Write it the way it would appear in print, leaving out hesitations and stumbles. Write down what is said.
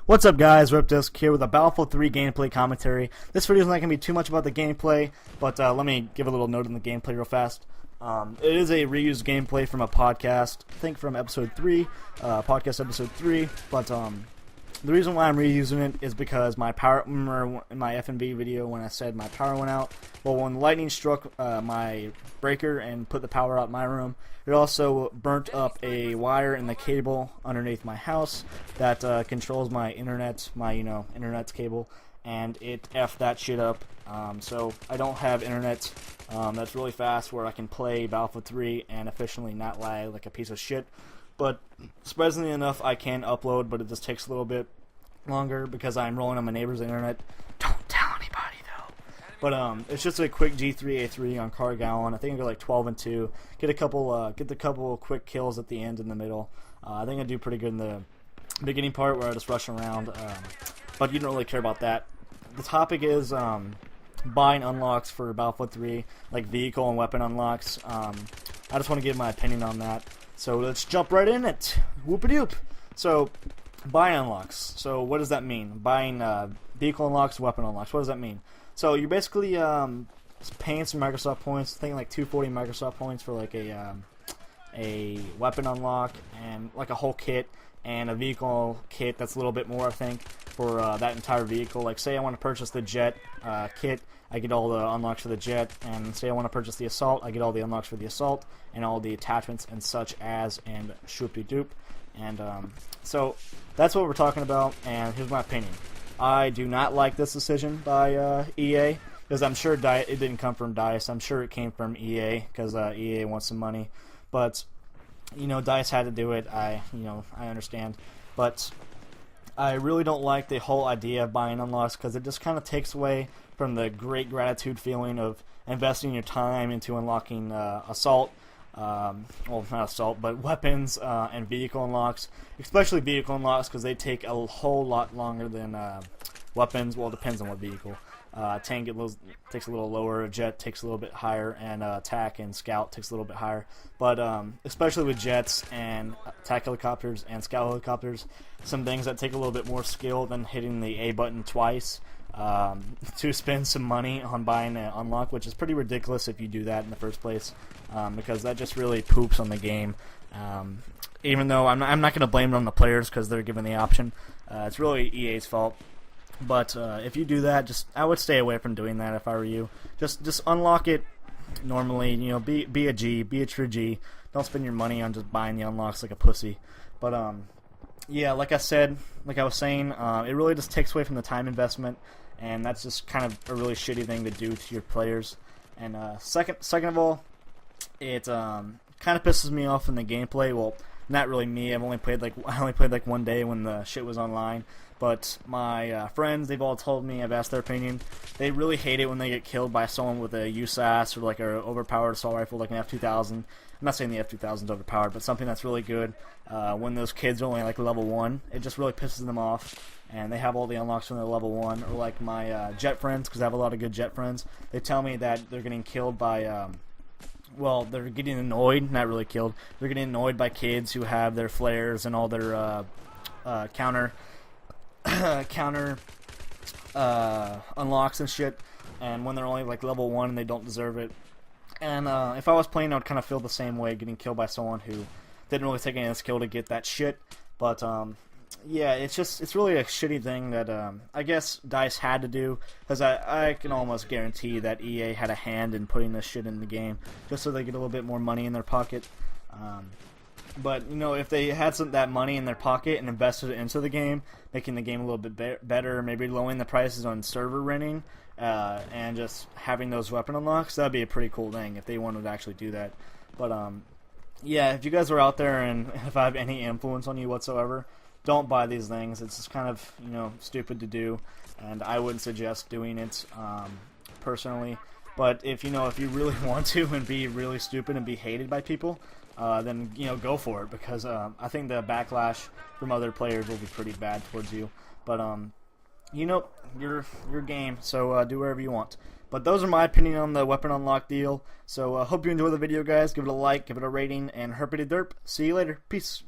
What's up guys, Ripdisc here with a Battlefield 3 gameplay commentary. This video is not going to be too much about the gameplay, but let me give a little note on the gameplay real fast. It is a reused gameplay from a podcast, I think from episode 3, podcast episode 3, but the reason why I'm reusing it is because my power, remember in my FNB video when I said my power went out? Well, when lightning struck my breaker and put the power out in my room, it also burnt up a wire in the cable underneath my house that controls my internet, internet's cable, and it effed that shit up. So I don't have internet that's really fast where I can play Battlefield 3 and efficiently not lag like a piece of shit. But surprisingly enough, I can upload, but it just takes a little bit longer because I'm rolling on my neighbor's internet. Don't tell anybody though. But it's just a quick G3A3 on car gallon. I think I go like 12 and 2. Get the couple quick kills at the end in the middle. I think I do pretty good in the beginning part where I just rush around. But you don't really care about that. The topic is buying unlocks for Battlefield 3, like vehicle and weapon unlocks. I just want to give my opinion on that. So let's jump right in it. Whoop-a-doop. So, buying unlocks. So what does that mean? Buying vehicle unlocks, weapon unlocks. What does that mean? So you're basically paying some Microsoft points. I think like 240 Microsoft points for like a weapon unlock and like a whole kit, and a vehicle kit that's a little bit more, I think, for that entire vehicle. Like say I want to purchase the jet kit, I get all the unlocks for the jet, and say I want to purchase the assault, I get all the unlocks for the assault and all the attachments and such as, and shoop-de-doop. And so that's what we're talking about, and here's my opinion. I do not like this decision by EA, because I'm sure it didn't come from DICE. I'm sure it came from EA, because EA wants some money. But DICE had to do it. I understand, but I really don't like the whole idea of buying unlocks, because it just kind of takes away from the great gratitude feeling of investing your time into unlocking assault. Well, not assault, but weapons and vehicle unlocks, especially vehicle unlocks, because they take a whole lot longer than weapons. Well, it depends on what vehicle. Tank takes a little lower, jet takes a little bit higher, and attack and scout takes a little bit higher. But especially with jets and attack helicopters and scout helicopters, some things that take a little bit more skill than hitting the A button twice to spend some money on buying an unlock, which is pretty ridiculous if you do that in the first place, because that just really poops on the game. Even though I'm not going to blame it on the players because they're given the option. It's really EA's fault. But if you do that, I would stay away from doing that if I were you. Just unlock it normally. Be a G, be a true G. Don't spend your money on just buying the unlocks like a pussy. But yeah, like I was saying, it really just takes away from the time investment, and that's just kind of a really shitty thing to do to your players. And second of all, it kind of pisses me off in the gameplay. Well, not really me. I only played like one day when the shit was online. But my friends, they've all told me, I've asked their opinion, they really hate it when they get killed by someone with a USAS or like an overpowered assault rifle like an F2000. I'm not saying the F2000 is overpowered, but something that's really good. When those kids are only like level 1, it just really pisses them off, and they have all the unlocks when they're level 1. Or like my jet friends, because I have a lot of good jet friends, they tell me that they're getting killed by well, they're getting annoyed, not really killed, they're getting annoyed by kids who have their flares and all their counter unlocks and shit, and when they're only like level 1 and they don't deserve it. And if I was playing, I would kind of feel the same way, getting killed by someone who didn't really take any skill to get that shit. But yeah, it's really a shitty thing that I guess DICE had to do, because I can almost guarantee that EA had a hand in putting this shit in the game just so they get a little bit more money in their pocket. But if they had that money in their pocket and invested it into the game, making the game a little bit better, maybe lowering the prices on server renting, and just having those weapon unlocks, that'd be a pretty cool thing if they wanted to actually do that. But yeah, if you guys are out there and if I have any influence on you whatsoever, don't buy these things. It's just kind of stupid to do, and I wouldn't suggest doing it personally. But if you really want to and be really stupid and be hated by people, then go for it, because I think the backlash from other players will be pretty bad towards you. But your game, so do whatever you want. But those are my opinion on the weapon unlock deal. So hope you enjoy the video, guys. Give it a like, give it a rating, and herpity derp. See you later. Peace.